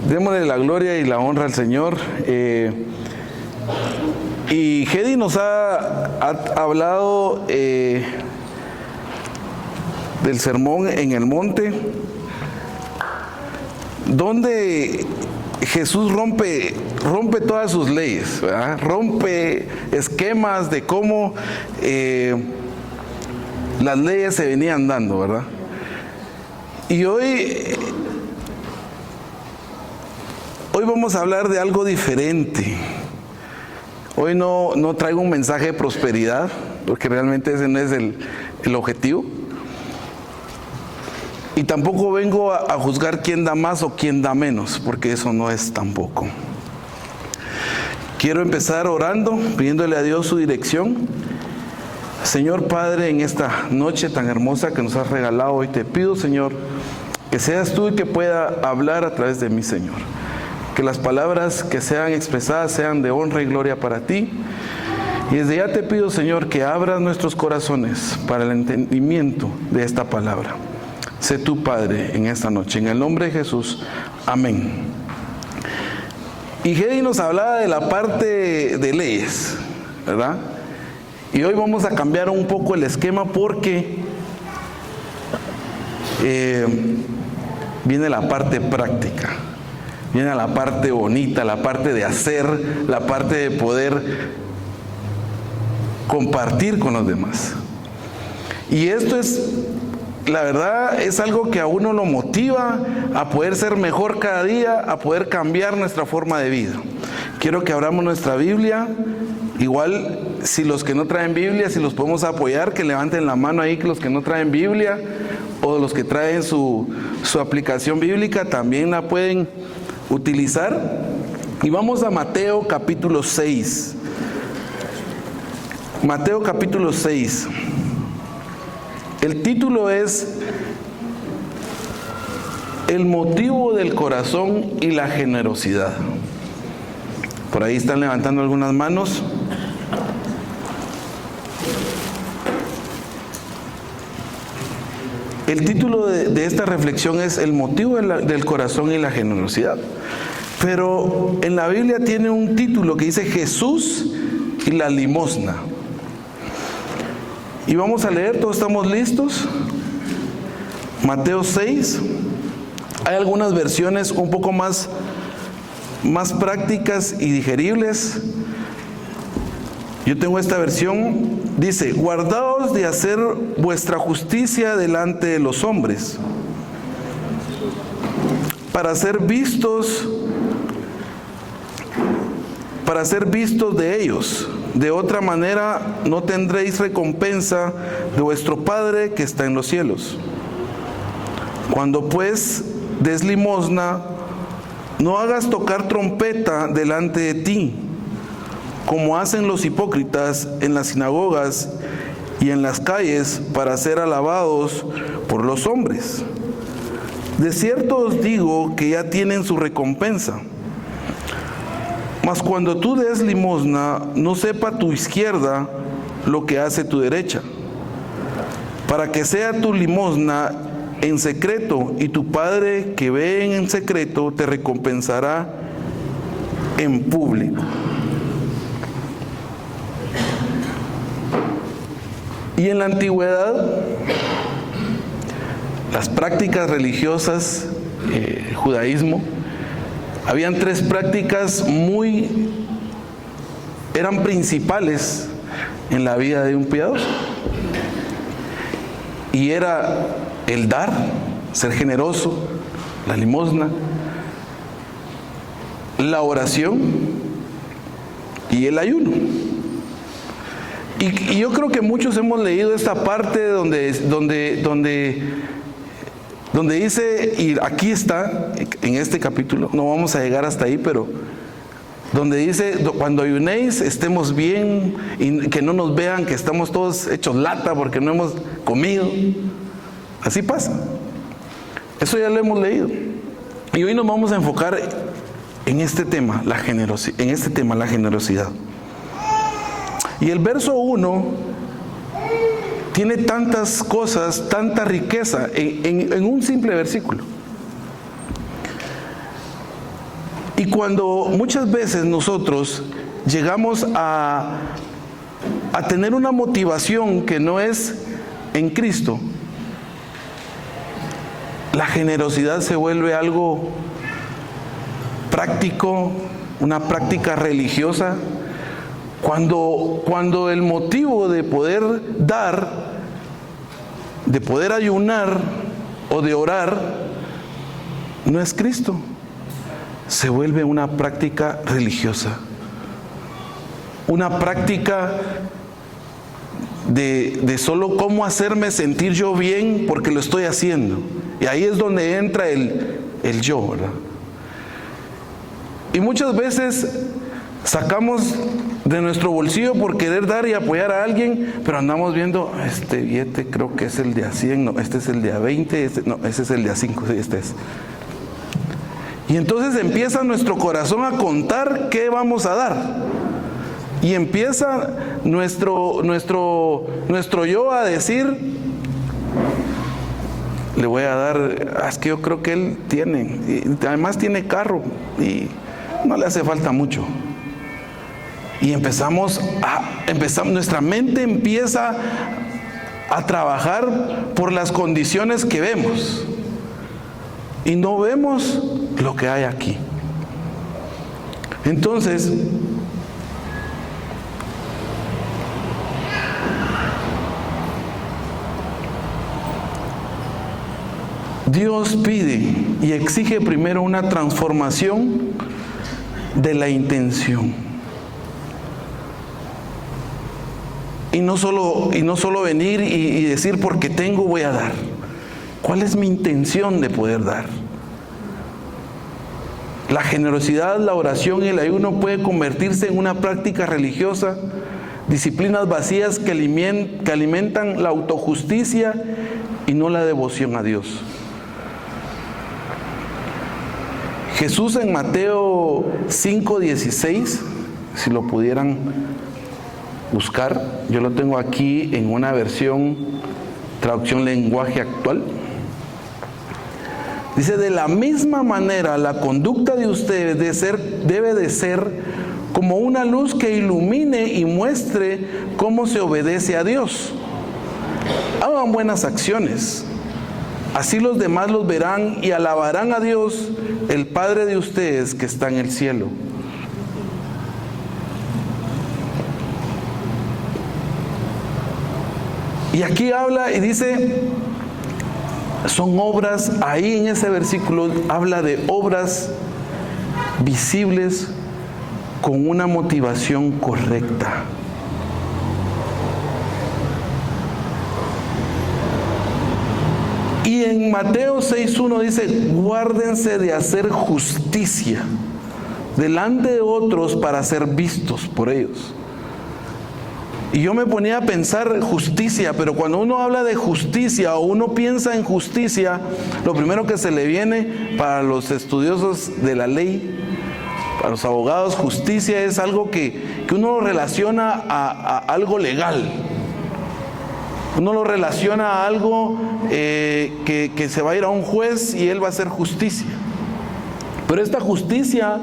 Démosle la gloria y la honra al Señor. Y Hedy nos ha hablado del sermón en el monte, donde Jesús rompe todas sus leyes, ¿verdad? Rompe esquemas de cómo las leyes se venían dando, ¿verdad? Y hoy vamos a hablar de algo diferente. Hoy no traigo un mensaje de prosperidad, porque realmente ese no es el objetivo. Y tampoco vengo a juzgar quién da más o quién da menos, porque eso no es tampoco. Quiero empezar orando, pidiéndole a Dios su dirección. Señor Padre, en esta noche tan hermosa que nos has regalado hoy, te pido, Señor, que seas tú y que pueda hablar a través de mí, Señor. Que las palabras que sean expresadas sean de honra y gloria para ti. Y desde ya te pido, Señor, que abras nuestros corazones para el entendimiento de esta palabra. Sé tú, Padre, en esta noche. En el nombre de Jesús. Amén. Y Hedy nos hablaba de la parte de leyes, ¿verdad? Y hoy vamos a cambiar un poco el esquema porque viene la parte práctica. Viene la parte bonita, la parte de hacer, la parte de poder compartir con los demás. Y esto es, la verdad, es algo que a uno lo motiva a poder ser mejor cada día, a poder cambiar nuestra forma de vida. Quiero que abramos nuestra Biblia. Igual, si los que no traen Biblia, si los podemos apoyar, que levanten la mano ahí, que los que no traen Biblia, o los que traen su aplicación bíblica, también la pueden utilizar. Y vamos a Mateo capítulo 6. Mateo capítulo 6. El título es El motivo del corazón y la generosidad. Por ahí están levantando algunas manos. El título de esta reflexión es El motivo del corazón y la generosidad. Pero en la Biblia tiene un título que dice Jesús y la limosna. Y vamos a leer, ¿todos estamos listos? Mateo 6. Hay algunas versiones un poco más prácticas y digeribles. Yo tengo esta versión, dice: guardaos de hacer vuestra justicia delante de los hombres, para ser vistos de ellos. De otra manera no tendréis recompensa de vuestro Padre que está en los cielos. Cuando pues des limosna, no hagas tocar trompeta delante de ti, como hacen los hipócritas en las sinagogas y en las calles, para ser alabados por los hombres. De cierto os digo que ya tienen su recompensa. Mas cuando tú des limosna, no sepa tu izquierda lo que hace tu derecha, para que sea tu limosna en secreto, y tu Padre que ve en secreto te recompensará en público. Y en la antigüedad, las prácticas religiosas, el judaísmo, habían tres prácticas eran principales en la vida de un piadoso. Y era el dar, ser generoso, la limosna, la oración y el ayuno. Y yo creo que muchos hemos leído esta parte donde dice, y aquí está, en este capítulo, no vamos a llegar hasta ahí, pero donde dice, cuando ayunéis, estemos bien, y que no nos vean que estamos todos hechos lata porque no hemos comido. Así pasa. Eso ya lo hemos leído. Y hoy nos vamos a enfocar en este tema, la generosidad. Y el verso 1 tiene tantas cosas, tanta riqueza en un simple versículo. Y cuando muchas veces nosotros llegamos a tener una motivación que no es en Cristo, la generosidad se vuelve algo práctico, una práctica religiosa, cuando el motivo de poder dar, de poder ayunar o de orar, no es Cristo, se vuelve una práctica religiosa, una práctica de solo cómo hacerme sentir yo bien porque lo estoy haciendo. Y ahí es donde entra el yo, ¿verdad? Y muchas veces sacamos de nuestro bolsillo por querer dar y apoyar a alguien, pero andamos viendo, este billete creo que es el de a 100, no, este es el de a 20, no, ese es el de a 5, sí, este es. Y entonces empieza nuestro corazón a contar qué vamos a dar. Y empieza nuestro yo a decir, le voy a dar, es que yo creo que él tiene, y además tiene carro y no le hace falta mucho. Y nuestra mente empieza a trabajar por las condiciones que vemos. Y no vemos lo que hay aquí. Entonces, Dios pide y exige primero una transformación de la intención. Y no solo venir y decir porque tengo voy a dar. ¿Cuál es mi intención de poder dar? La generosidad, la oración y el ayuno puede convertirse en una práctica religiosa, disciplinas vacías que alimentan la autojusticia y no la devoción a Dios. Jesús en Mateo 5:16, si lo pudieran buscar, yo lo tengo aquí en una versión, traducción lenguaje actual. Dice, de la misma manera la conducta de ustedes debe de ser como una luz que ilumine y muestre cómo se obedece a Dios. Hagan buenas acciones, así los demás los verán y alabarán a Dios, el Padre de ustedes que está en el cielo. Y aquí habla y dice, son obras, ahí en ese versículo habla de obras visibles con una motivación correcta. Y en Mateo 6:1 dice, guárdense de hacer justicia delante de otros para ser vistos por ellos. Y yo me ponía a pensar justicia, pero cuando uno habla de justicia o uno piensa en justicia, lo primero que se le viene para los estudiosos de la ley, para los abogados, justicia es algo que uno lo relaciona a algo legal. Uno lo relaciona a algo que se va a ir a un juez y él va a hacer justicia. Pero esta justicia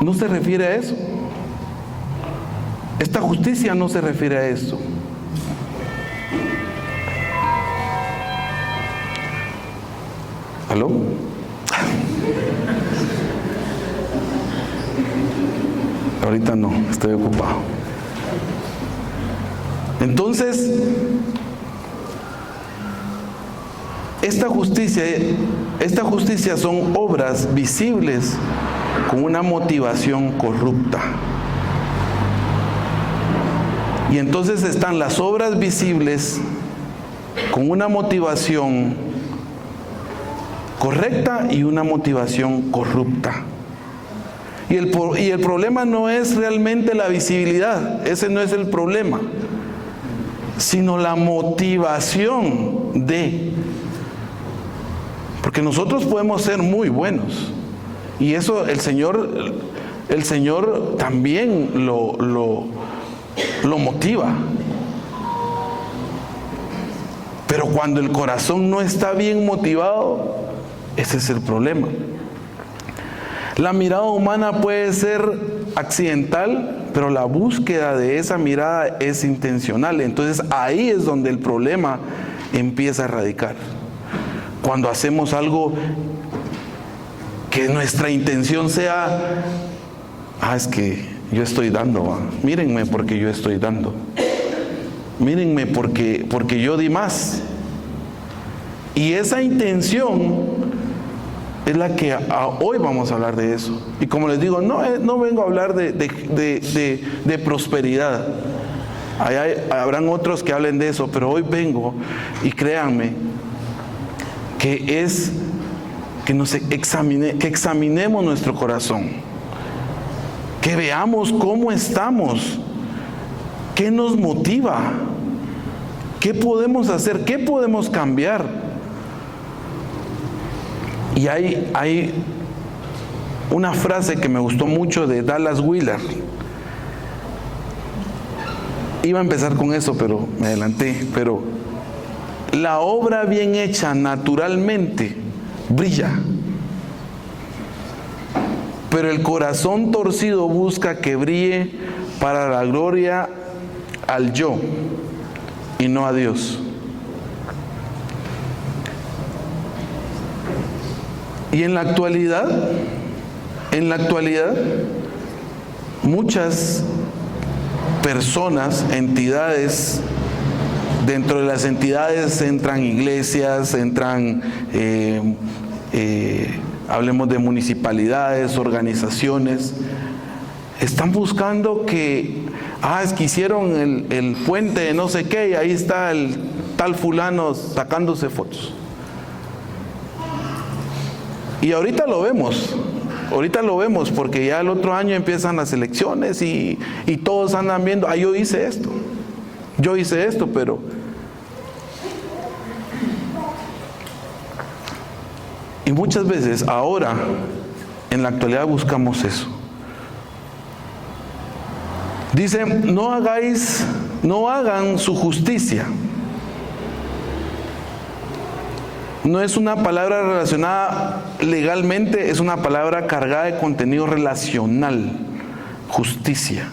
no se refiere a eso. Esta justicia no se refiere a eso. ¿Aló? Ahorita no, estoy ocupado. Entonces, esta justicia son obras visibles con una motivación corrupta. Y entonces están las obras visibles con una motivación correcta y una motivación corrupta. Y el problema no es realmente la visibilidad, ese no es el problema, sino la motivación de. Porque nosotros podemos ser muy buenos y eso el Señor también lo motiva. Pero cuando el corazón no está bien motivado, ese es el problema. La mirada humana puede ser accidental, pero la búsqueda de esa mirada es intencional. Entonces ahí es donde el problema empieza a radicar. Cuando hacemos algo que nuestra intención sea, es que yo estoy dando, mírenme porque yo estoy dando. Mírenme porque yo di más. Y esa intención es la que hoy vamos a hablar de eso. Y como les digo, no vengo a hablar de prosperidad. Habrán otros que hablen de eso, pero hoy vengo, y créanme, que examinemos nuestro corazón, que veamos cómo estamos, qué nos motiva, qué podemos hacer, qué podemos cambiar. Y hay una frase que me gustó mucho de Dallas Willard. Iba a empezar con eso, pero me adelanté. Pero la obra bien hecha naturalmente brilla, pero el corazón torcido busca que brille para la gloria al yo y no a Dios. Y en la actualidad, muchas personas, entidades, dentro de las entidades entran iglesias, entran, hablemos de municipalidades, organizaciones, están buscando es que hicieron el puente de no sé qué y ahí está el tal fulano sacándose fotos. Y ahorita lo vemos porque ya el otro año empiezan las elecciones y todos andan viendo, yo hice esto, pero y muchas veces ahora, en la actualidad, buscamos eso. Dice, no hagan su justicia. No es una palabra relacionada legalmente, es una palabra cargada de contenido relacional, justicia.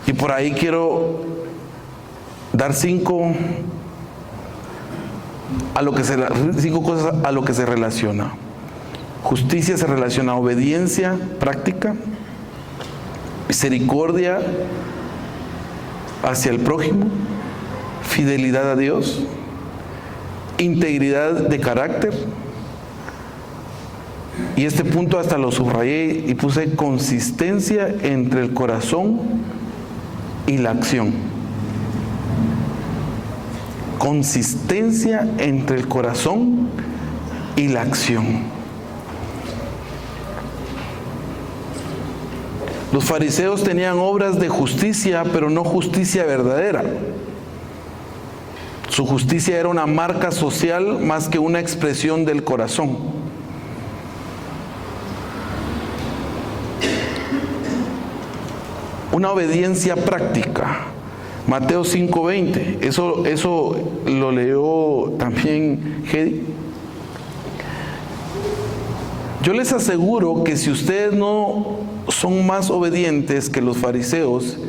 Y por ahí quiero dar 5 cosas a lo que se relaciona. Justicia se relaciona a obediencia práctica, misericordia hacia el prójimo, fidelidad a Dios, integridad de carácter, y este punto hasta lo subrayé y puse consistencia entre el corazón y la acción. Consistencia entre el corazón y la acción. Los fariseos tenían obras de justicia, pero no justicia verdadera. Su justicia era una marca social más que una expresión del corazón. Una obediencia práctica. Mateo 5:20. Eso lo leyó también Hedy. Yo les aseguro que si ustedes no son más obedientes que los fariseos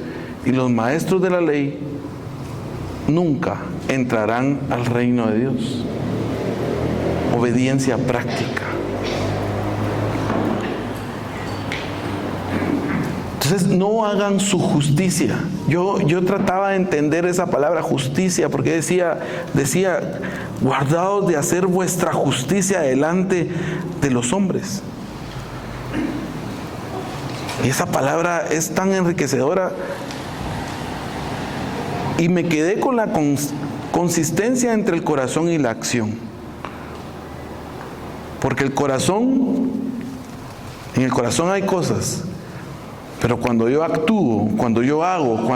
y los maestros de la ley, nunca entrarán al reino de Dios. Obediencia práctica. Entonces, no hagan su justicia. Yo trataba de entender esa palabra justicia, porque decía, guardaos de hacer vuestra justicia delante de los hombres. Y esa palabra es tan enriquecedora. Y me quedé con la consistencia entre el corazón y la acción. Porque en el corazón hay cosas. Pero cuando yo actúo, cuando yo hago,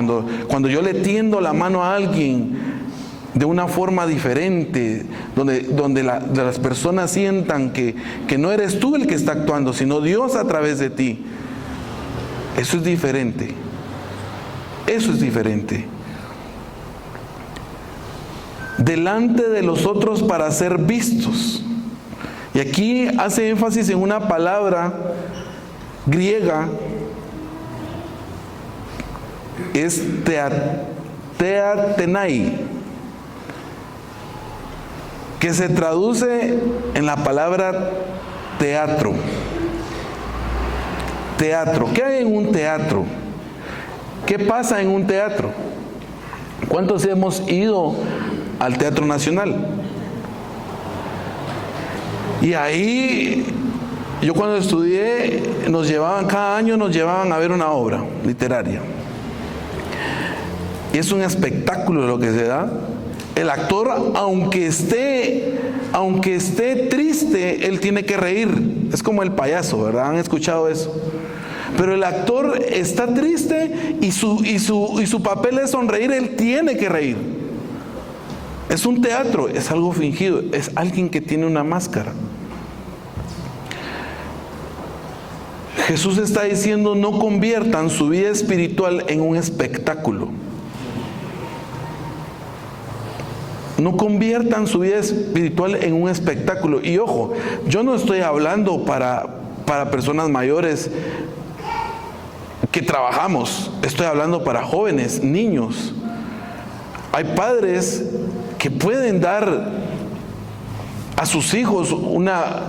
cuando yo le tiendo la mano a alguien de una forma diferente, donde las personas sientan que no eres tú el que está actuando, sino Dios a través de ti, eso es diferente. Eso es diferente. Delante de los otros para ser vistos. Y aquí hace énfasis en una palabra griega, es teatenai, que se traduce en la palabra teatro. Teatro. ¿Qué hay en un teatro? ¿Qué pasa en un teatro? ¿Cuántos hemos ido al Teatro Nacional? Y ahí, yo cuando estudié, cada año nos llevaban a ver una obra literaria. Y es un espectáculo lo que se da. El actor, aunque esté triste, él tiene que reír. Es como el payaso, ¿verdad? ¿Han escuchado eso? Pero el actor está triste y su papel es sonreír, él tiene que reír. Es un teatro, es algo fingido, es alguien que tiene una máscara. Jesús está diciendo, no conviertan su vida espiritual en un espectáculo. No conviertan su vida espiritual en un espectáculo. Y ojo, yo no estoy hablando para personas mayores que trabajamos. Estoy hablando para jóvenes, niños. Hay padres que pueden dar a sus hijos una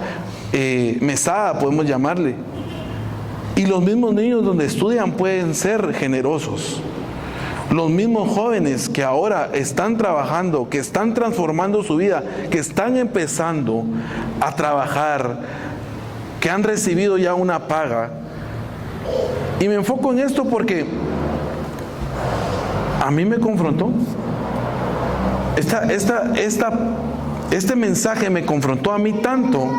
mesada, podemos llamarle. Y los mismos niños donde estudian pueden ser generosos. Los mismos jóvenes que ahora están trabajando, que están transformando su vida, que están empezando a trabajar, que han recibido ya una paga. Y me enfoco en esto porque a mí me confrontó. Este mensaje me confrontó a mí tanto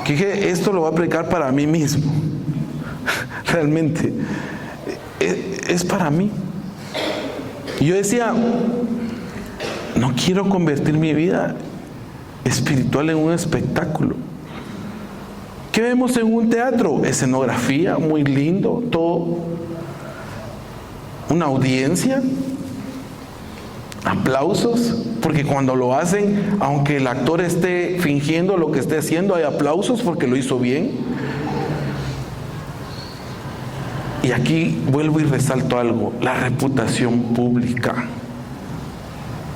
que dije, esto lo voy a predicar para mí mismo. Realmente es para mí. Y yo decía, no quiero convertir mi vida espiritual en un espectáculo. ¿Qué vemos en un teatro? Escenografía, muy lindo, todo. Una audiencia, aplausos, porque cuando lo hacen, aunque el actor esté fingiendo lo que esté haciendo, hay aplausos porque lo hizo bien. Y aquí vuelvo y resalto algo, la reputación pública.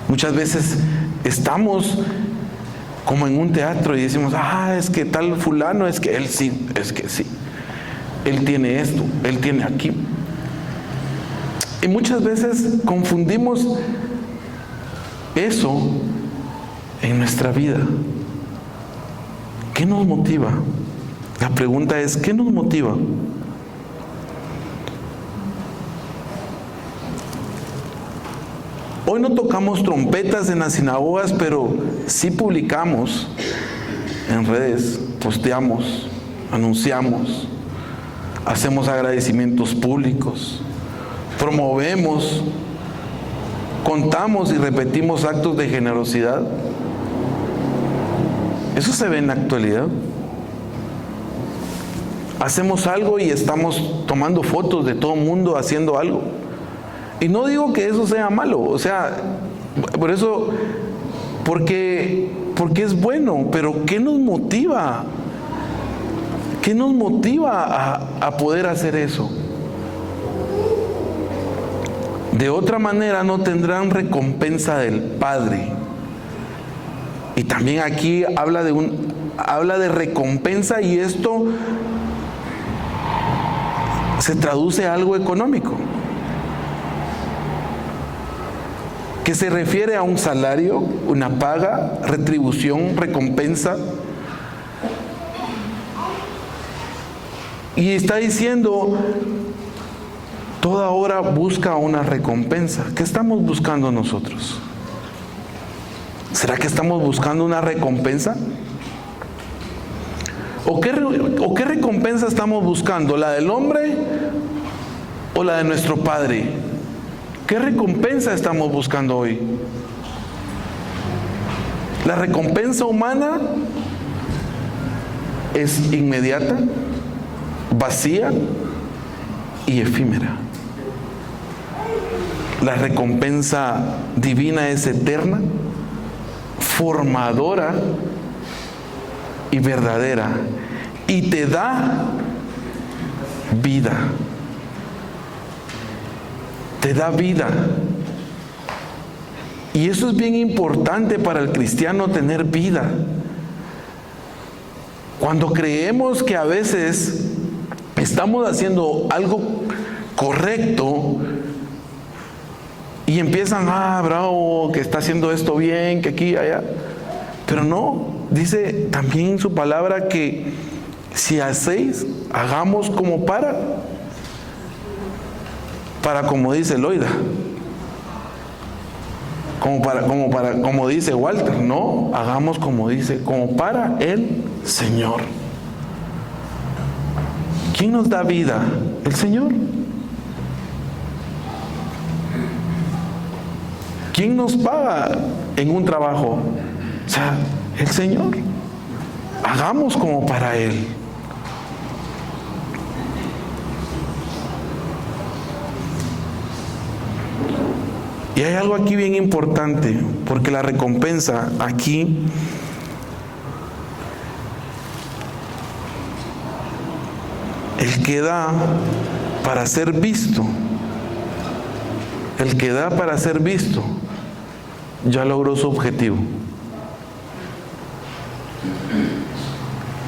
Muchas veces estamos como en un teatro y decimos, es que tal fulano, es que él sí, él tiene esto, él tiene aquí. Y muchas veces confundimos eso en nuestra vida. ¿Qué nos motiva? La pregunta es, ¿qué nos motiva? Hoy no tocamos trompetas en las sinagogas, pero sí publicamos en redes, posteamos, anunciamos, hacemos agradecimientos públicos, promovemos, contamos y repetimos actos de generosidad. Eso se ve en la actualidad. Hacemos algo y estamos tomando fotos de todo el mundo haciendo algo. Y no digo que eso sea malo, o sea, por eso, porque es bueno, pero ¿qué nos motiva? ¿Qué nos motiva a poder hacer eso? De otra manera no tendrán recompensa del Padre. Y también aquí habla de recompensa, y esto se traduce a algo económico, que se refiere a un salario, una paga, retribución, recompensa. Y está diciendo, toda obra busca una recompensa. ¿Qué estamos buscando nosotros? ¿Será que estamos buscando una recompensa? ¿O qué recompensa estamos buscando? ¿La del hombre o la de nuestro Padre? ¿Qué recompensa estamos buscando hoy? La recompensa humana es inmediata, vacía y efímera. La recompensa divina es eterna, formadora y verdadera, y te da vida. Te da vida. Y eso es bien importante para el cristiano, tener vida. Cuando creemos que a veces estamos haciendo algo correcto y empiezan, bravo, que está haciendo esto bien, que aquí, allá. Pero no, dice también en su palabra que si hacéis, hagamos como como dice Loida, como dice Walter, no, hagamos como dice, como para el Señor. ¿Quién nos da vida? El Señor. ¿Quién nos paga en un trabajo? O sea, el Señor. Hagamos como para Él. Y hay algo aquí bien importante, porque la recompensa aquí el que da para ser visto, el que da para ser visto, ya logró su objetivo.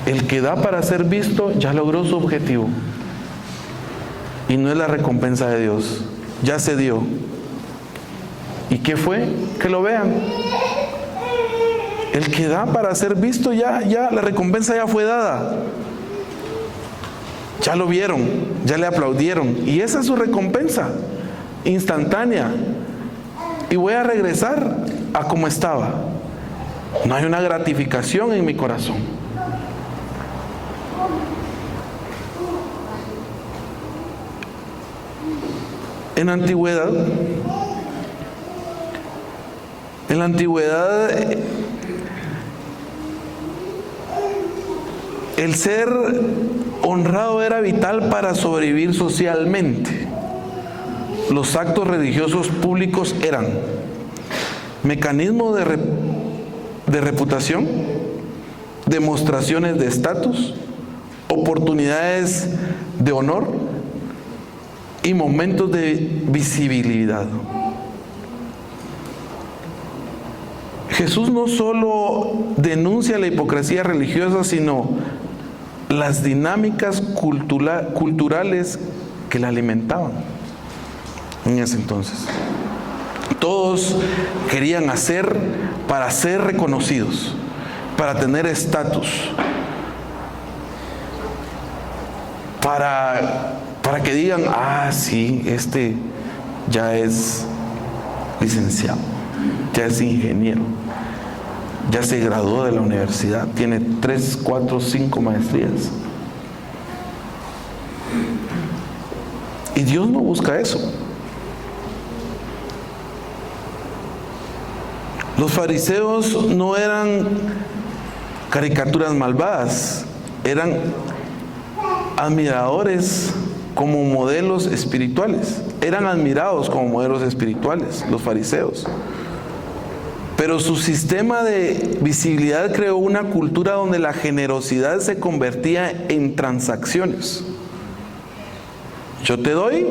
El que da para ser visto ya logró su objetivo. Y no es la recompensa de Dios, ya se dio. ¿Y qué fue? Que lo vean. El que da para ser visto, ya la recompensa ya fue dada. Ya lo vieron, ya le aplaudieron. Y esa es su recompensa, instantánea. Y voy a regresar a como estaba. No hay una gratificación en mi corazón. En la antigüedad, el ser honrado era vital para sobrevivir socialmente. Los actos religiosos públicos eran mecanismos de reputación, demostraciones de estatus, oportunidades de honor y momentos de visibilidad. Jesús no solo denuncia la hipocresía religiosa, sino las dinámicas culturales que la alimentaban en ese entonces. Todos querían hacer para ser reconocidos, para tener estatus, para que digan, sí, este ya es licenciado, ya es ingeniero, ya se graduó de la universidad, tiene 3, 4, 5 maestrías. Y Dios no busca eso. Los fariseos no eran caricaturas malvadas, eran admiradores como modelos espirituales. Eran admirados como modelos espirituales, los fariseos. Pero su sistema de visibilidad creó una cultura donde la generosidad se convertía en transacciones. Yo te doy,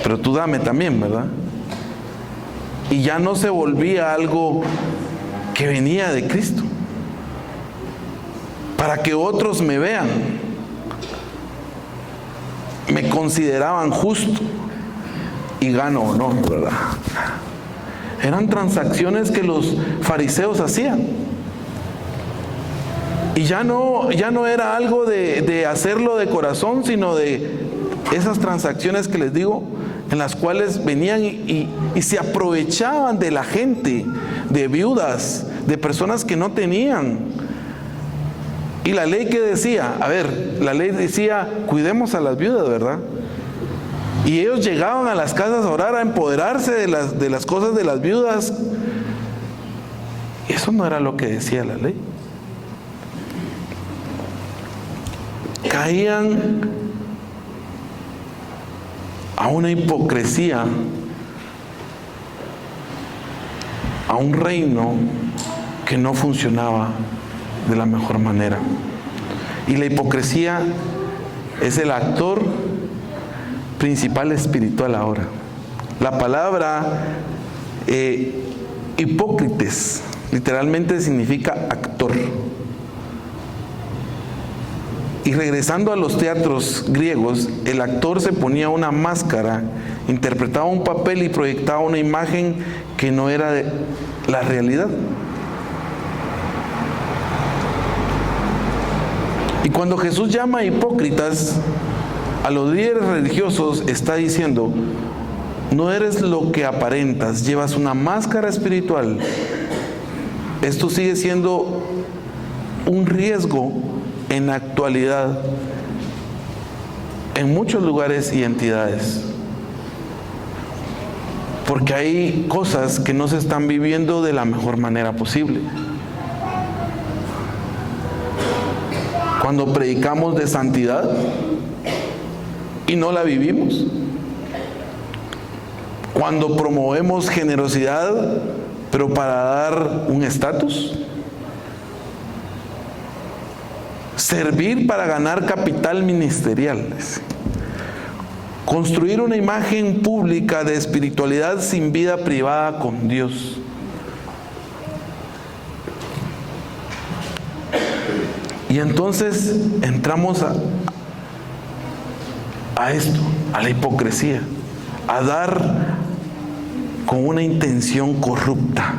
pero tú dame también, ¿verdad? Y ya no se volvía algo que venía de Cristo, para que otros me vean. Me consideraban justo y gano honor, ¿verdad? Eran transacciones que los fariseos hacían. Y ya no era algo de hacerlo de corazón, sino de esas transacciones que les digo, en las cuales venían y se aprovechaban de la gente, de viudas, de personas que no tenían. Y la ley que decía, la ley decía, cuidemos a las viudas, ¿verdad? Y ellos llegaban a las casas a orar, a empoderarse de las cosas de las viudas. Eso no era lo que decía la ley. Caían a una hipocresía, a un reino porque no funcionaba de la mejor manera. Y la hipocresía es el actor principal espiritual ahora. La palabra hipócrites literalmente significa actor. Y regresando a los teatros griegos, el actor se ponía una máscara, interpretaba un papel y proyectaba una imagen que no era de la realidad. Y cuando Jesús llama hipócritas a los líderes religiosos, está diciendo: no eres lo que aparentas, llevas una máscara espiritual. Esto sigue siendo un riesgo en la actualidad en muchos lugares y entidades, porque hay cosas que no se están viviendo de la mejor manera posible. Cuando predicamos de santidad y no la vivimos, cuando promovemos generosidad pero para dar un estatus, servir para ganar capital ministerial, construir una imagen pública de espiritualidad sin vida privada con Dios. Y entonces entramos a esto, a la hipocresía, a dar con una intención corrupta.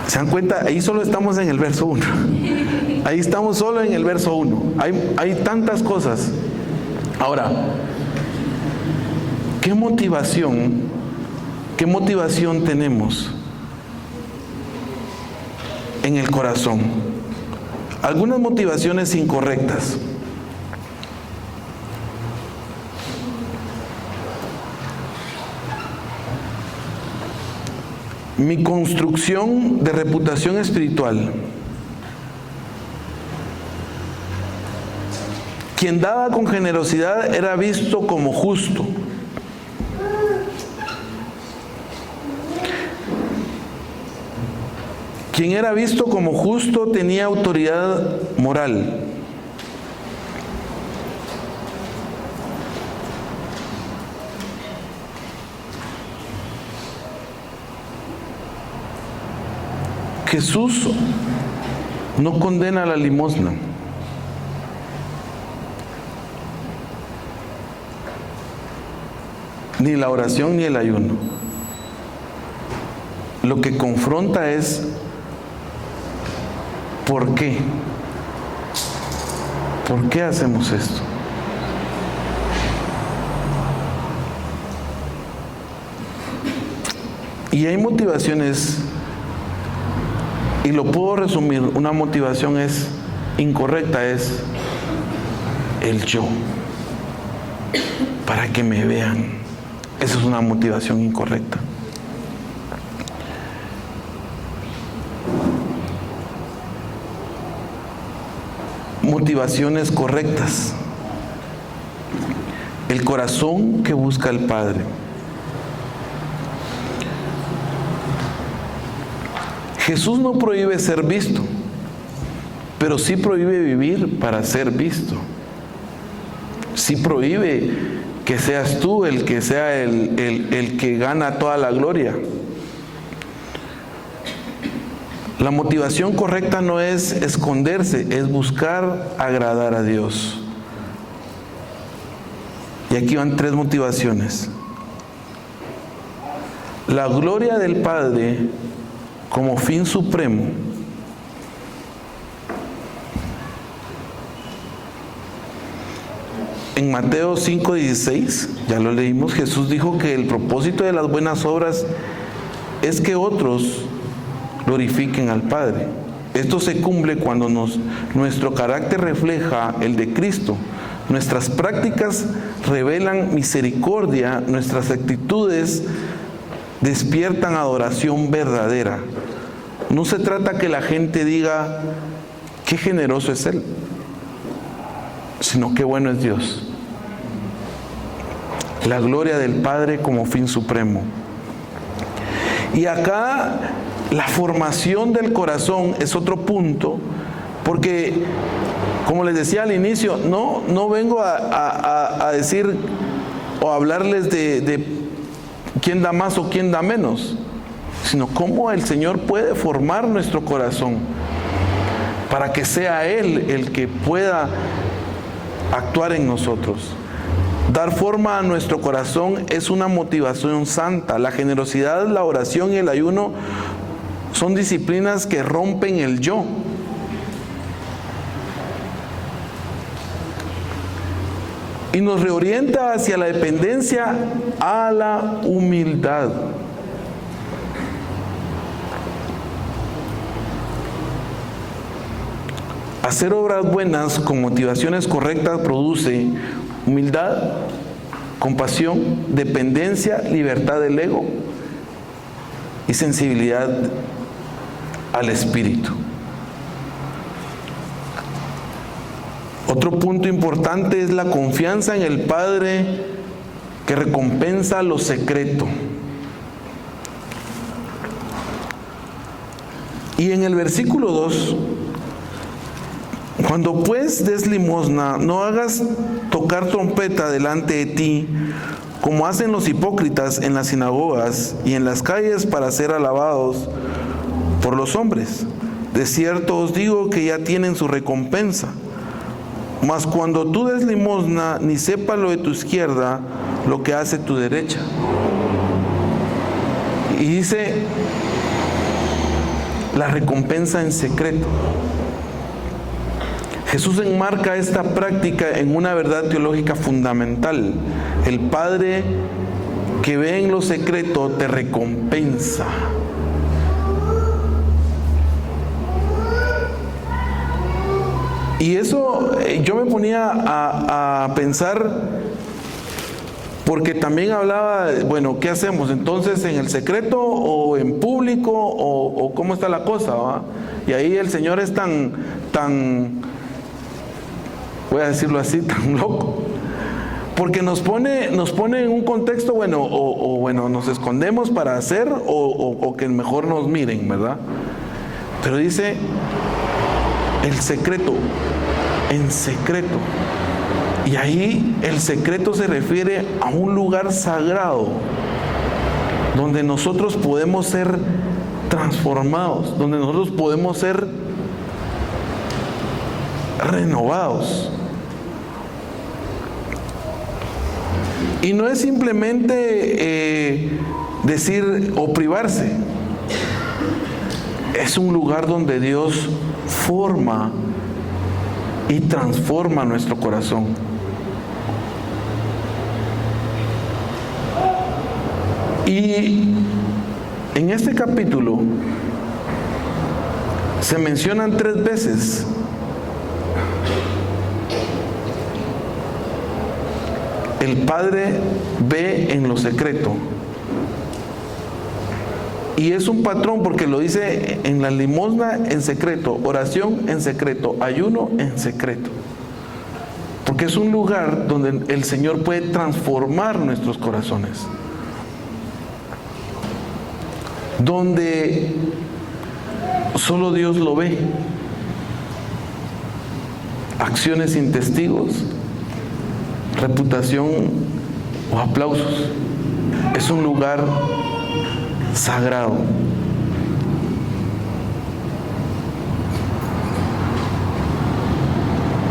¿Se dan cuenta? Ahí solo estamos en el verso 1. Ahí estamos solo en el verso 1. Hay tantas cosas. Ahora, ¿qué motivación tenemos en el corazón? Algunas motivaciones incorrectas. Mi construcción de reputación espiritual. Quien daba con generosidad era visto como justo. Quien era visto como justo tenía autoridad moral. Jesús no condena la limosna. Ni la oración ni el ayuno. Lo que confronta es ¿por qué? ¿Por qué hacemos esto? Y hay motivaciones, y lo puedo resumir, una motivación es incorrecta, es el yo, para que me vean. Esa es una motivación incorrecta. Motivaciones correctas. El corazón que busca al Padre. Jesús no prohíbe ser visto, pero sí prohíbe vivir para ser visto. Sí prohíbe que seas tú el que sea el que gana toda la gloria. La motivación correcta no es esconderse, es buscar agradar a Dios. Y aquí van 3 motivaciones. La gloria del Padre como fin supremo. En Mateo 5:16, ya lo leímos, Jesús dijo que el propósito de las buenas obras es que otros glorifiquen al Padre. Esto se cumple cuando nuestro carácter refleja el de Cristo. Nuestras prácticas revelan misericordia, nuestras actitudes despiertan adoración verdadera. No se trata que la gente diga qué generoso es Él, sino qué bueno es Dios. la gloria del Padre como fin supremo. Y acá la formación del corazón es otro punto, porque como les decía al inicio, no vengo a decir o hablarles de quién da más o quién da menos, sino cómo el Señor puede formar nuestro corazón para que sea Él el que pueda actuar en nosotros. Dar forma a nuestro corazón es una motivación santa. La generosidad, la oración y el ayuno son disciplinas que rompen el yo. Y nos reorienta hacia la dependencia a la humildad. Hacer obras buenas con motivaciones correctas produce humildad, compasión, dependencia, libertad del ego y sensibilidad al espíritu. Otro punto importante es la confianza en el Padre que recompensa lo secreto. Y en el versículo 2, cuando pues des limosna, no hagas tocar trompeta delante de ti, como hacen los hipócritas en las sinagogas y en las calles para ser alabados por los hombres. De cierto os digo que ya tienen su recompensa. Mas cuando tú des limosna, ni sepa lo de tu izquierda lo que hace tu derecha. Y dice, la recompensa en secreto. Jesús enmarca esta práctica en una verdad teológica fundamental. El Padre que ve en lo secreto te recompensa. Y eso yo me ponía a pensar, porque también hablaba, bueno, ¿qué hacemos entonces? ¿En el secreto o en público o cómo está la cosa? ¿Va? Y ahí el Señor es tan, voy a decirlo así, tan loco, porque nos pone en un contexto, bueno, bueno, nos escondemos para hacer o que mejor nos miren, ¿verdad? Pero dice el secreto, en secreto. Y ahí el secreto se refiere a un lugar sagrado donde nosotros podemos ser transformados, donde nosotros podemos ser renovados. Y no es simplemente decir o privarse. Es un lugar donde Dios forma y transforma nuestro corazón. Y en este capítulo se mencionan 3 veces el Padre ve en lo secreto. Y es un patrón porque lo dice en la limosna en secreto, oración en secreto, ayuno en secreto. Porque es un lugar donde el Señor puede transformar nuestros corazones. Donde solo Dios lo ve. Acciones sin testigos, reputación o aplausos. Es un lugar sagrado.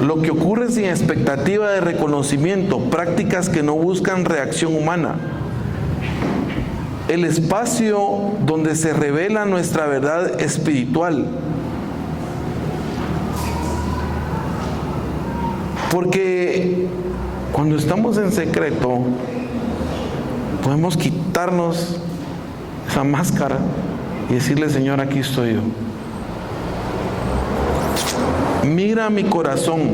Lo que ocurre sin expectativa de reconocimiento, prácticas que no buscan reacción humana. El espacio donde se revela nuestra verdad espiritual. Porque cuando estamos en secreto, podemos quitarnos esa máscara y decirle: Señor, aquí estoy yo. Mira mi corazón,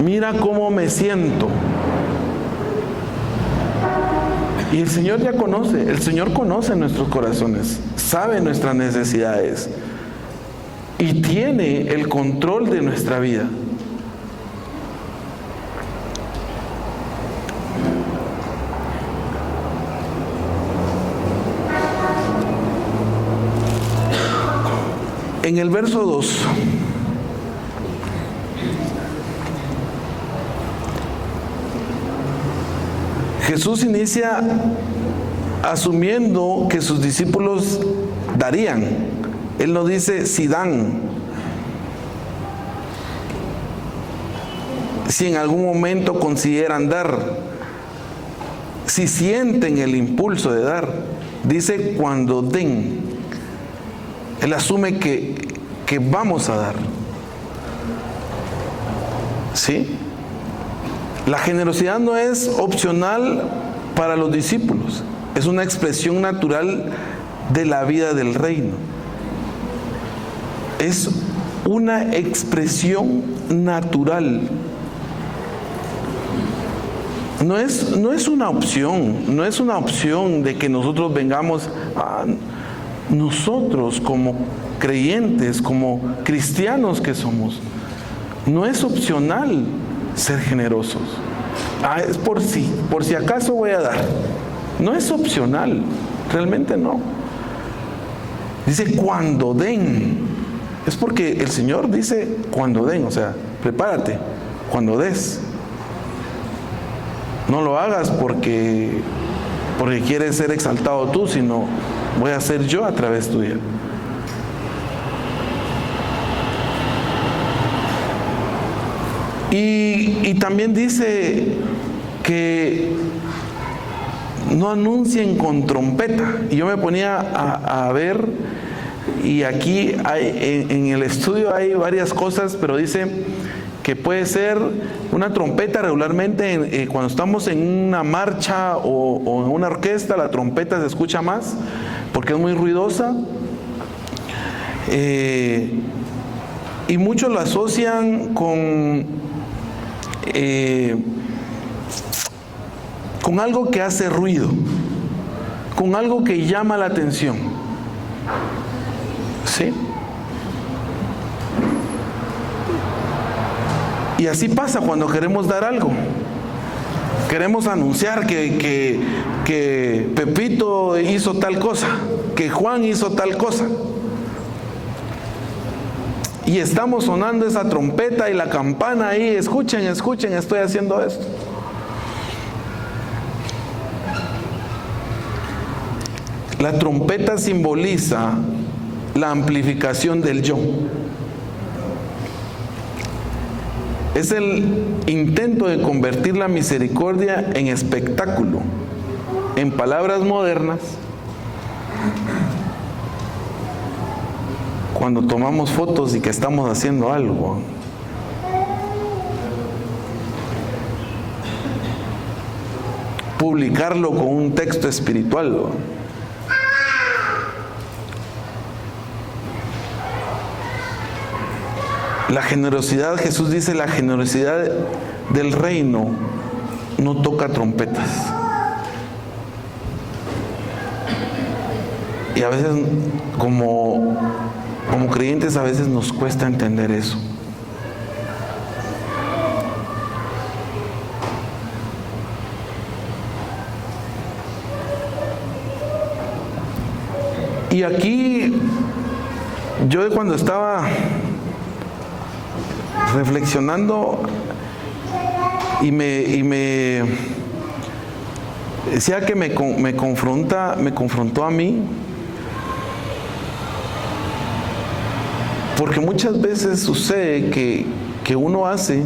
mira cómo me siento. Y el Señor ya conoce, el Señor conoce nuestros corazones, sabe nuestras necesidades y tiene el control de nuestra vida. En el verso 2, Jesús inicia asumiendo que sus discípulos darían. Él no dice si dan, si en algún momento consideran dar, si sienten el impulso de dar. Dice cuando den. Él asume que vamos a dar. ¿Sí? La generosidad no es opcional para los discípulos, es una expresión natural de la vida del reino. Es una expresión natural. No es una opción de que nosotros vengamos a nosotros como creyentes, como cristianos que somos. No es opcional ser generosos. Es por si acaso voy a dar. No es opcional, realmente no. Dice cuando den. Es porque el Señor dice cuando den, o sea, prepárate, cuando des. No lo hagas porque quieres ser exaltado tú, sino voy a ser yo a través tuya. Y también dice que no anuncien con trompeta. Y yo me ponía a ver, y aquí en el estudio hay varias cosas, pero dice que puede ser una trompeta. Regularmente cuando estamos en una marcha o en una orquesta, la trompeta se escucha más porque es muy ruidosa, y muchos lo asocian con algo que hace ruido, con algo que llama la atención. ¿Sí? Y así pasa cuando queremos dar algo. Queremos anunciar que Pepito hizo tal cosa, que Juan hizo tal cosa. Y estamos sonando esa trompeta y la campana ahí, escuchen, estoy haciendo esto. La trompeta simboliza la amplificación del yo. Es el intento de convertir la misericordia en espectáculo. En palabras modernas, cuando tomamos fotos y que estamos haciendo algo, publicarlo con un texto espiritual. La generosidad, Jesús dice, la generosidad del reino no toca trompetas. Y a veces como creyentes a veces nos cuesta entender eso. Y aquí yo cuando estaba reflexionando y me decía que me confrontó a mí, porque muchas veces sucede que uno hace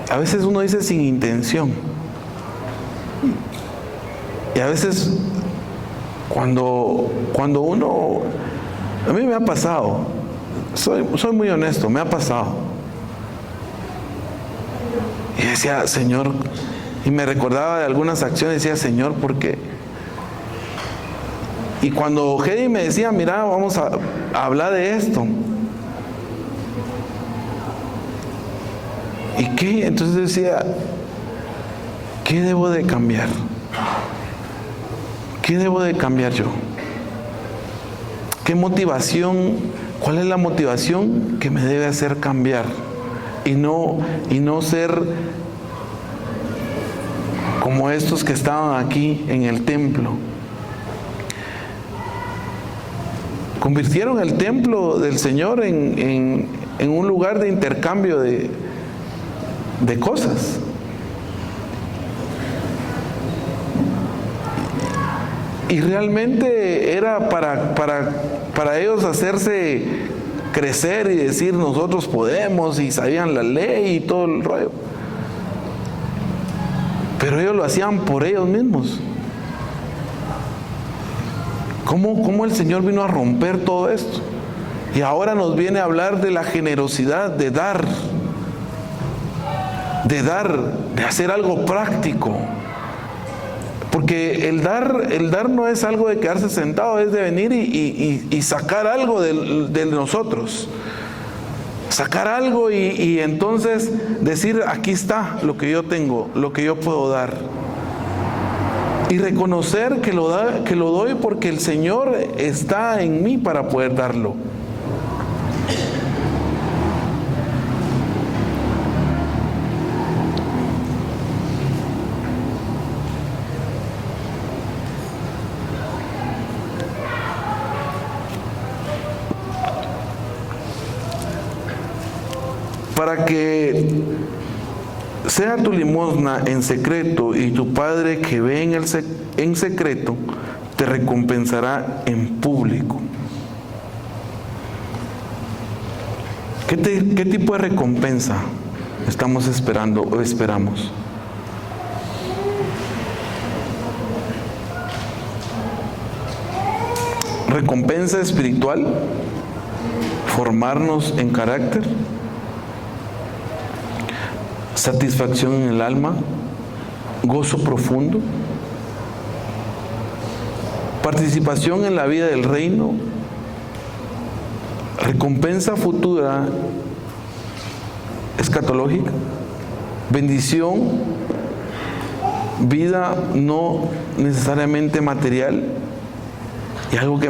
a veces uno dice sin intención, y a veces cuando uno, a mí me ha pasado. Soy muy honesto, me ha pasado. Y decía, Señor, y me recordaba de algunas acciones, decía, Señor, ¿por qué? Y cuando Hedy me decía, mira, vamos a hablar de esto. ¿Y qué? Entonces decía, ¿qué debo de cambiar? ¿Qué debo de cambiar yo? ¿Qué motivación? ¿Cuál es la motivación que me debe hacer cambiar? Y no ser como estos que estaban aquí en el templo. convirtieron el templo del Señor en un lugar de intercambio de cosas. Y realmente era para ellos hacerse crecer y decir nosotros podemos, y sabían la ley y todo el rollo. Pero ellos lo hacían por ellos mismos. ¿Cómo el Señor vino a romper todo esto? Y ahora nos viene a hablar de la generosidad, de dar, de hacer algo práctico. Porque el dar no es algo de quedarse sentado, es de venir y sacar algo de nosotros. Sacar algo y entonces decir, aquí está lo que yo tengo, lo que yo puedo dar. Y reconocer que lo doy porque el Señor está en mí para poder darlo. Para que sea tu limosna en secreto, y tu Padre que ve en secreto te recompensará en público. ¿Qué tipo de recompensa estamos esperando o esperamos? ¿Recompensa espiritual? ¿Formarnos en carácter? ¿Satisfacción en el alma? ¿Gozo profundo? ¿Participación en la vida del reino? ¿Recompensa futura escatológica? ¿Bendición? ¿Vida no necesariamente material? Y algo que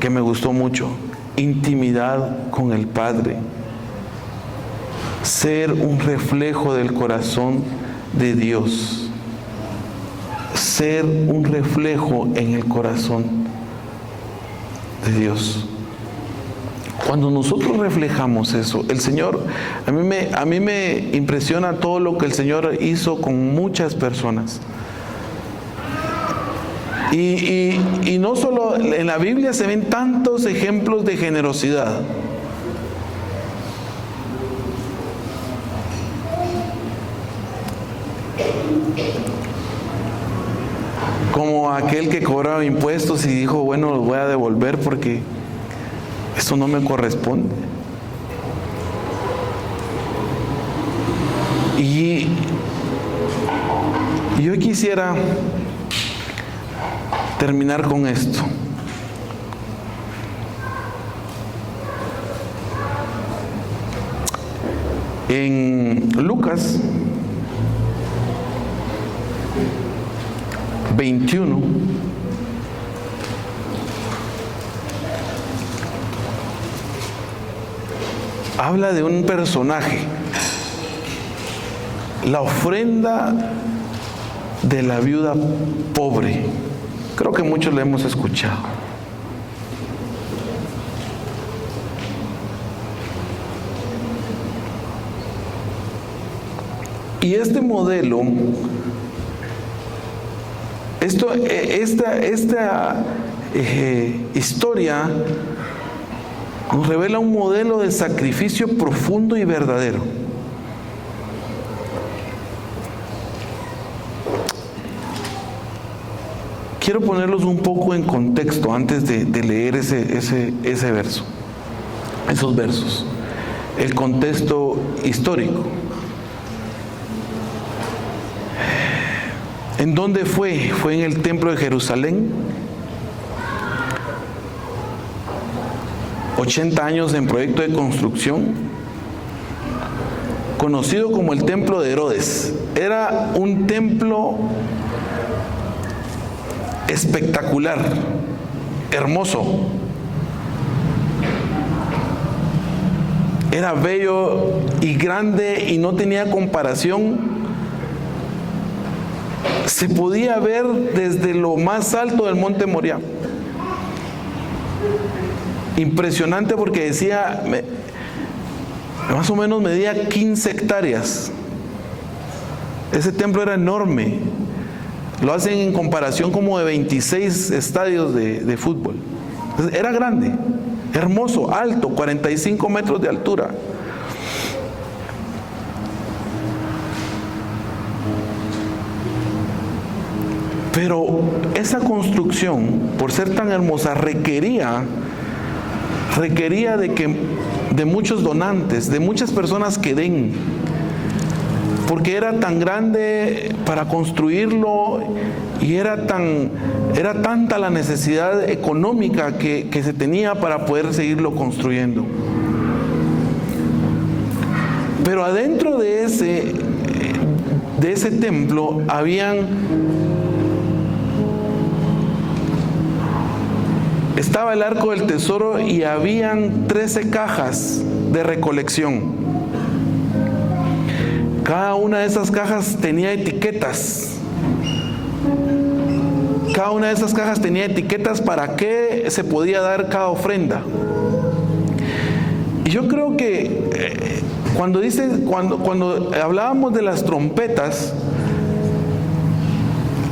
me gustó mucho: intimidad con el Padre. Ser un reflejo del corazón de Dios. Ser un reflejo en el corazón de Dios. Cuando nosotros reflejamos eso, el Señor, a mí me impresiona todo lo que el Señor hizo con muchas personas. Y no solo en la Biblia se ven tantos ejemplos de generosidad. Como aquel que cobraba impuestos y dijo, bueno, los voy a devolver porque esto no me corresponde. Y yo quisiera terminar con esto. En Lucas 21 habla de un personaje, la ofrenda de la viuda pobre. Creo que muchos la hemos escuchado. Y este modelo, esta historia nos revela un modelo de sacrificio profundo y verdadero. Quiero ponerlos un poco en contexto antes de leer ese verso, esos versos. El contexto histórico. ¿En dónde fue? Fue en el templo de Jerusalén. 80 años en proyecto de construcción, conocido como el templo de Herodes. Era un templo espectacular, hermoso. Era bello y grande y no tenía comparación. Se podía ver desde lo más alto del monte Moriah. Impresionante, porque decía, más o menos medía 15 hectáreas. Ese templo era enorme. Lo hacen en comparación como de 26 estadios de fútbol. Entonces, era grande, hermoso, alto, 45 metros de altura. Pero esa construcción, por ser tan hermosa, requería de muchos donantes, de muchas personas que den, porque era tan grande para construirlo y era tanta la necesidad económica que se tenía para poder seguirlo construyendo. Pero adentro de ese templo estaba el arco del tesoro y habían 13 cajas de recolección. Cada una de esas cajas tenía etiquetas. Cada una de esas cajas tenía etiquetas para qué se podía dar cada ofrenda. Y yo creo que cuando hablábamos de las trompetas,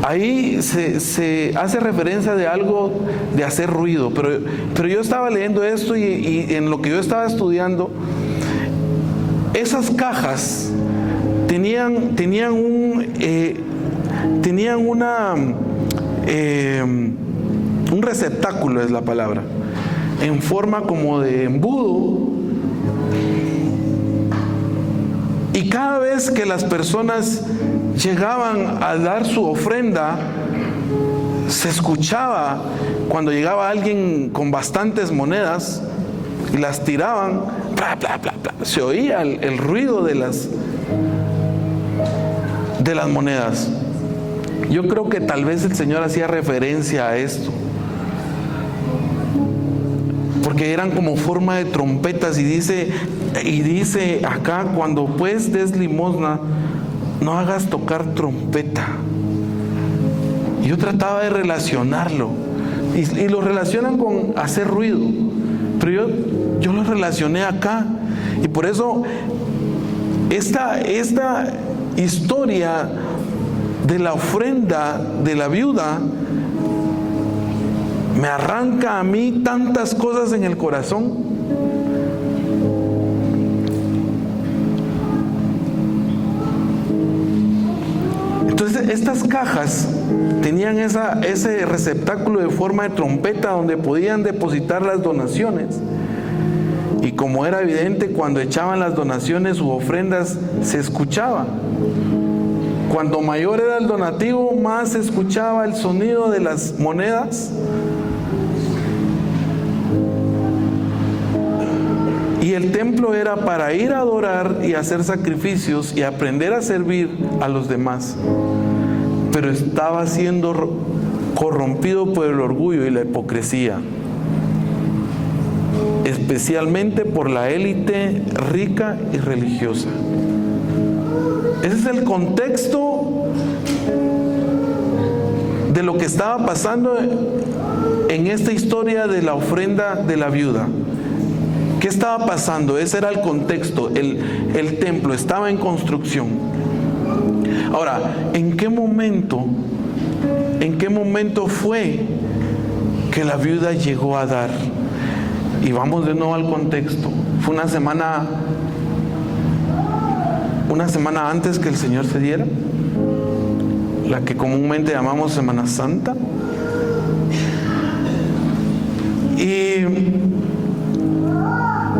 ahí se hace referencia de algo de hacer ruido, pero yo estaba leyendo esto y en lo que yo estaba estudiando, esas cajas tenían un receptáculo, es la palabra, en forma como de embudo, y cada vez que las personas llegaban a dar su ofrenda, se escuchaba, cuando llegaba alguien con bastantes monedas y las tiraban, bla, bla, bla, bla, se oía el ruido de las monedas. Yo creo que tal vez el Señor hacía referencia a esto, porque eran como forma de trompetas, y dice acá: cuando pues des limosna, no hagas tocar trompeta. Yo trataba de relacionarlo, y lo relacionan con hacer ruido, pero yo lo relacioné acá, y por eso esta historia de la ofrenda de la viuda me arranca a mí tantas cosas en el corazón. Entonces, estas cajas tenían ese receptáculo de forma de trompeta donde podían depositar las donaciones. Y como era evidente, cuando echaban las donaciones u ofrendas, se escuchaba. Cuando mayor era el donativo, más se escuchaba el sonido de las monedas. Y el templo era para ir a adorar y hacer sacrificios y aprender a servir a los demás. Pero estaba siendo corrompido por el orgullo y la hipocresía, especialmente por la élite rica y religiosa. Ese es el contexto de lo que estaba pasando en esta historia de la ofrenda de la viuda. ¿Qué estaba pasando? Ese era el contexto. El templo estaba en construcción. Ahora, ¿en qué momento fue que la viuda llegó a dar? Y vamos de nuevo al contexto. Fue una semana antes que el Señor se diera, la que comúnmente llamamos Semana Santa. Y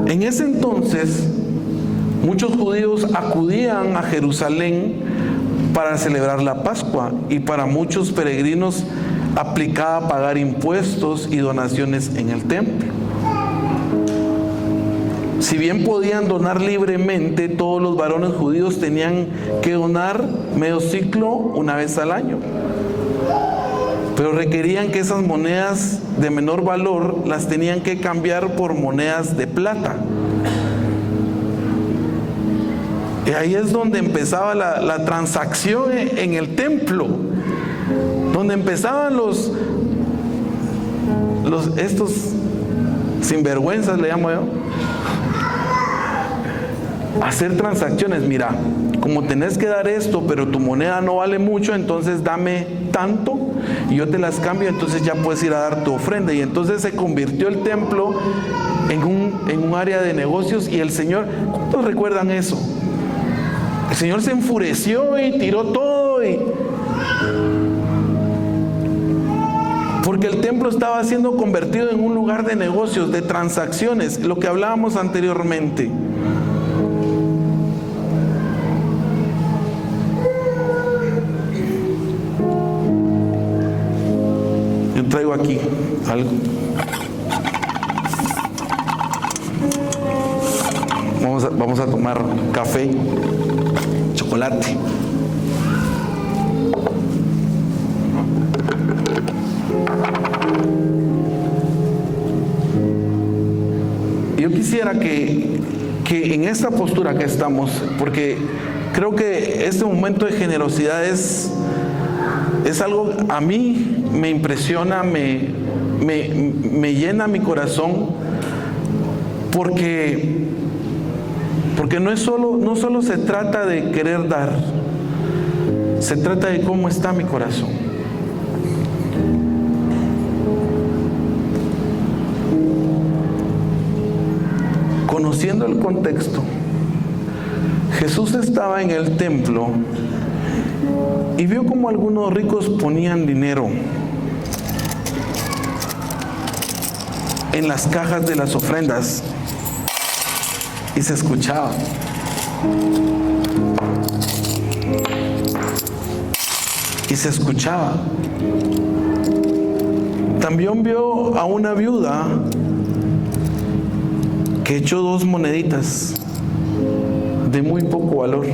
en ese entonces muchos judíos acudían a Jerusalén para celebrar la Pascua, y para muchos peregrinos aplicaba pagar impuestos y donaciones en el templo. Si bien podían donar libremente, todos los varones judíos tenían que donar medio ciclo una vez al año. Pero requerían que esas monedas de menor valor las tenían que cambiar por monedas de plata. Y ahí es donde empezaba la transacción en el templo, donde empezaban estos sinvergüenzas le llamo yo. Hacer transacciones, mira, como tenés que dar esto, pero tu moneda no vale mucho, entonces dame tanto y yo te las cambio, entonces ya puedes ir a dar tu ofrenda. Y entonces se convirtió el templo en un área de negocios, y el Señor, ¿cuántos recuerdan eso? El Señor se enfureció y tiró todo, porque el templo estaba siendo convertido en un lugar de negocios, de transacciones, lo que hablábamos anteriormente. Yo traigo aquí algo. Vamos a tomar café, chocolate. Yo quisiera que en esta postura que estamos, porque creo que este momento de generosidad es algo, a mí me impresiona, me llena mi corazón, porque no solo se trata de querer dar, se trata de cómo está mi corazón. Conociendo el contexto, Jesús estaba en el templo y vio como algunos ricos ponían dinero en las cajas de las ofrendas, y se escuchaba. Y se escuchaba. También vio a una viuda que echó 2 moneditas de muy poco valor,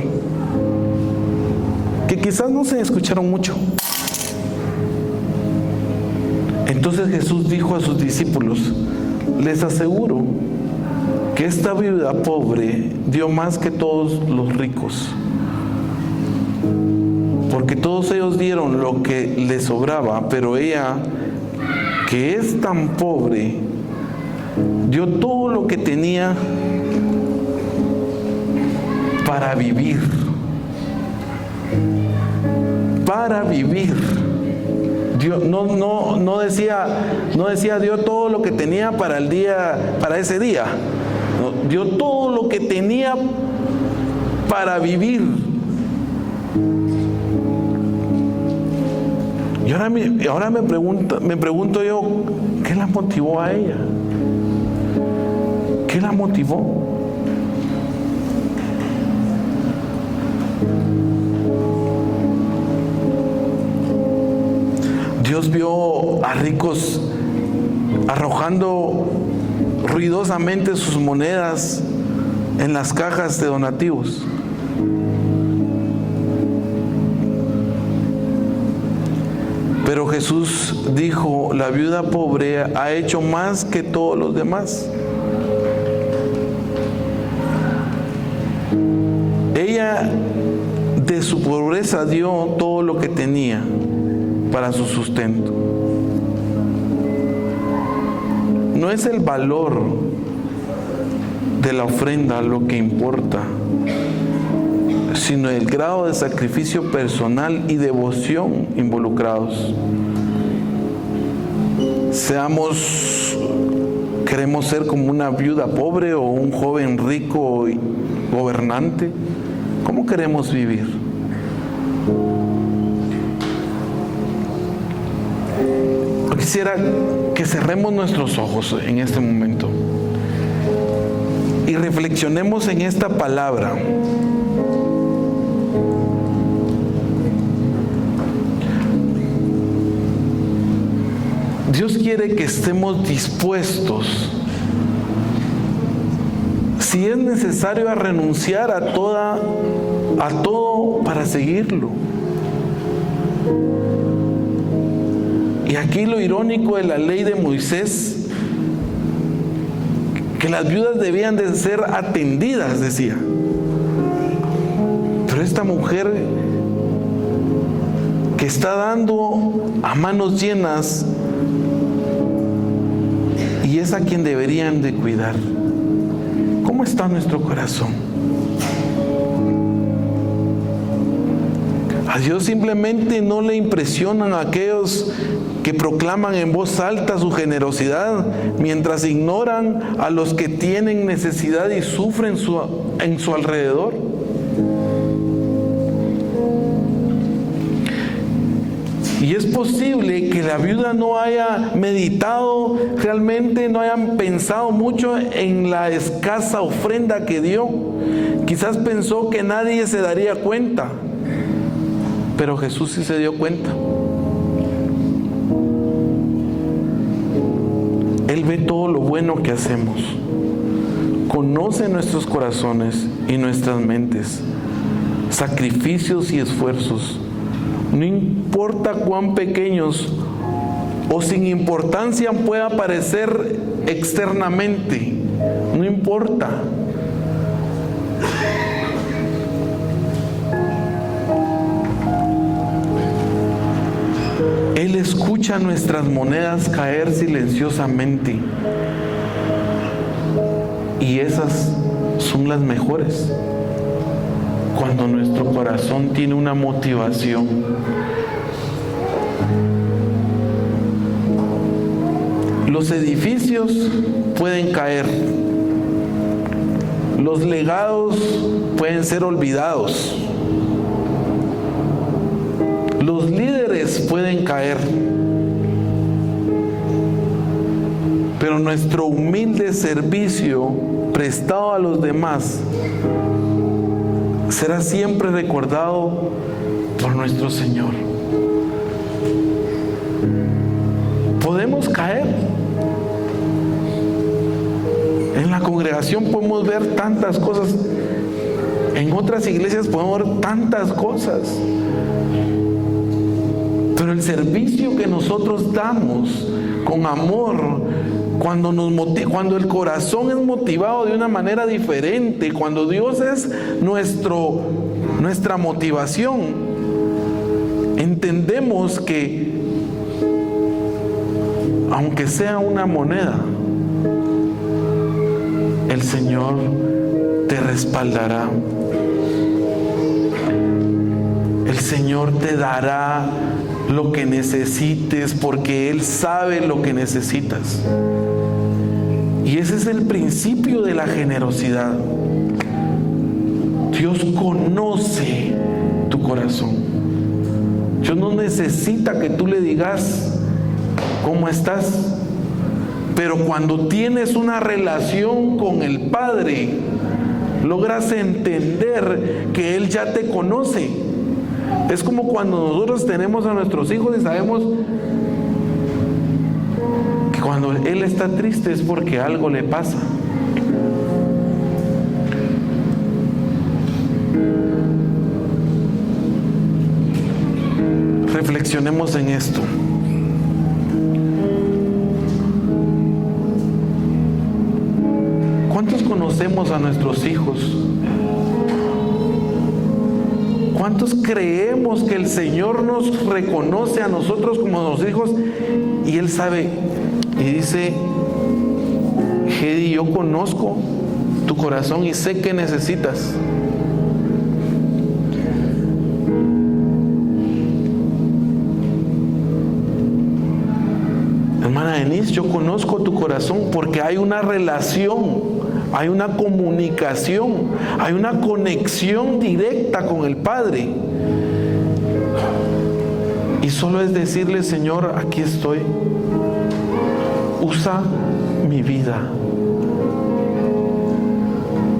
que quizás no se escucharon mucho. Entonces Jesús dijo a sus discípulos: les aseguro que esta viuda pobre dio más que todos los ricos, porque todos ellos dieron lo que les sobraba, pero ella, que es tan pobre, dio todo lo que tenía para vivir. Para vivir. Dios no decía dio todo lo que tenía para el día, para ese día. No, dio todo lo que tenía para vivir. Y ahora me pregunto yo, ¿qué la motivó a ella? ¿Qué la motivó? Dios vio a ricos arrojando ruidosamente sus monedas en las cajas de donativos. Pero Jesús dijo: la viuda pobre ha hecho más que todos los demás. Ella de su pobreza dio todo lo que tenía para su sustento. No es el valor de la ofrenda lo que importa, sino el grado de sacrificio personal y devoción involucrados. ¿Queremos ser como una viuda pobre o un joven rico y gobernante? ¿Cómo queremos vivir? Yo quisiera que cerremos nuestros ojos en este momento y reflexionemos en esta palabra. Dios quiere que estemos dispuestos, si es necesario, a renunciar a todo para seguirlo. Y aquí lo irónico de la ley de Moisés, que las viudas debían de ser atendidas, decía. Pero esta mujer que está dando a manos llenas y es a quien deberían de cuidar. ¿Cómo está nuestro corazón? A Dios simplemente no le impresionan a aquellos que proclaman en voz alta su generosidad, mientras ignoran a los que tienen necesidad y sufren en su alrededor. Y es posible que la viuda no haya meditado realmente, no hayan pensado mucho en la escasa ofrenda que dio. Quizás pensó que nadie se daría cuenta, pero Jesús sí se dio cuenta. Él ve todo lo bueno que hacemos, conoce nuestros corazones y nuestras mentes, sacrificios y esfuerzos. No importa cuán pequeños o sin importancia pueda parecer externamente, no importa. Él escucha nuestras monedas caer silenciosamente, y esas son las mejores. Cuando nuestro corazón tiene una motivación. Los edificios pueden caer, los legados pueden ser olvidados, los líderes pueden caer, pero nuestro humilde servicio prestado a los demás será siempre recordado por nuestro Señor. Podemos caer. En la congregación podemos ver tantas cosas. En otras iglesias podemos ver tantas cosas. Pero el servicio que nosotros damos con amor, cuando el corazón es motivado de una manera diferente, cuando Dios es nuestra motivación, entendemos que aunque sea una moneda, el Señor te respaldará. El Señor te dará lo que necesites, porque Él sabe lo que necesitas. Y ese es el principio de la generosidad. Dios conoce tu corazón. Dios no necesita que tú le digas cómo estás, pero cuando tienes una relación con el Padre, logras entender que Él ya te conoce. Es como cuando nosotros tenemos a nuestros hijos y sabemos que cuando Él está triste es porque algo le pasa. Reflexionemos en esto. ¿Cuántos conocemos a nuestros hijos? ¿Cuántos creemos que el Señor nos reconoce a nosotros como sus hijos? Y Él sabe y dice: Hedy, yo conozco tu corazón y sé qué necesitas. Hermana Denise, yo conozco tu corazón porque hay una relación, hay una comunicación, hay una conexión directa con el Padre. Y solo es decirle: Señor, aquí estoy. Usa mi vida.